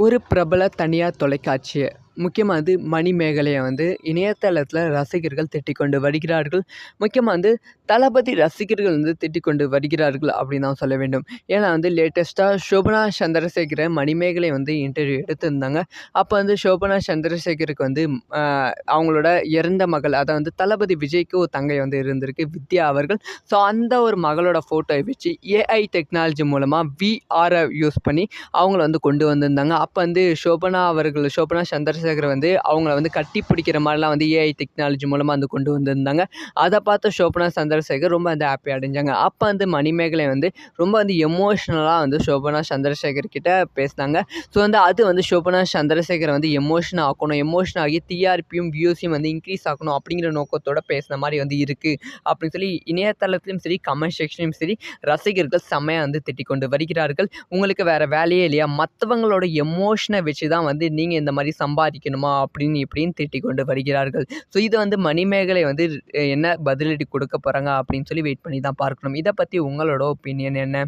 ஒரு பிரபல தனியார் தொலைக்காட்சி முக்கியமாக மணிமேகலையை இணையதளத்தில் ரசிகர்கள் திட்டிக்கொண்டு வருகிறார்கள். முக்கியமாக தளபதி ரசிகர்கள் திட்டிக்கொண்டு வருகிறார்கள் அப்படின்னு தான் சொல்ல வேண்டும். ஏன்னா லேட்டஸ்ட்டாக சோபனா சந்திரசேகரை மணிமேகலை இன்டர்வியூ எடுத்திருந்தாங்க. அப்போ சோபனா சந்திரசேகருக்கு அவங்களோட இறந்த மகள், அதை தளபதி விஜய்க்கு ஒரு தங்கை இருந்திருக்கு, வித்யா அவர்கள். ஸோ அந்த ஒரு மகளோட ஃபோட்டோவை வச்சு ஏஐ டெக்னாலஜி மூலமாக விஆரை யூஸ் பண்ணி அவங்கள கொண்டு வந்திருந்தாங்க. அப்போ சோபனா சந்திரசேகர் அவங்கள கட்டி பிடிக்கிற மாதிரிலாம் ஏஐ டெக்னாலஜி மூலமாக கொண்டு வந்திருந்தாங்க. அதை பார்த்த சோபனா சந்திரசேகர் ரொம்ப ஹாப்பி அடைஞ்சாங்க. அப்போ மணிமேகலை ரொம்ப எமோஷ்னலாக சோபனா சந்திரசேகர் கிட்ட பேசினாங்க. ஸோ அது சோபனா சந்திரசேகரை எமோஷன் ஆக்கணும், எமோஷன் ஆகி டிஆர்பியும் வியூஸையும் இன்க்ரீஸ் ஆக்கணும் அப்படிங்கிற நோக்கத்தோட பேசின மாதிரி இருக்குது அப்படின்னு சொல்லி இணையதளத்திலும் சரி கமெண்ட் செக்ஷன்லையும் சரி ரசிகர்கள் செம்மையாக திட்டிக் கொண்டு வருகிறார்கள். உங்களுக்கு வேறு வேலையே இல்லையா, மற்றவங்களோட எமோஷனை வச்சு தான் நீங்கள் இந்த மாதிரி சம்பாதிக்கணுமா அப்படின்னு இப்படின்னு திட்டிக் கொண்டு வருகிறார்கள். ஸோ இது மணிமேகலை என்ன பதிலடி கொடுக்க போகிறாங்க அப்படின்னு சொல்லி வெயிட் பண்ணி தான் பார்க்கணும். இதை பற்றி உங்களோட ஒப்பீனியன் என்ன?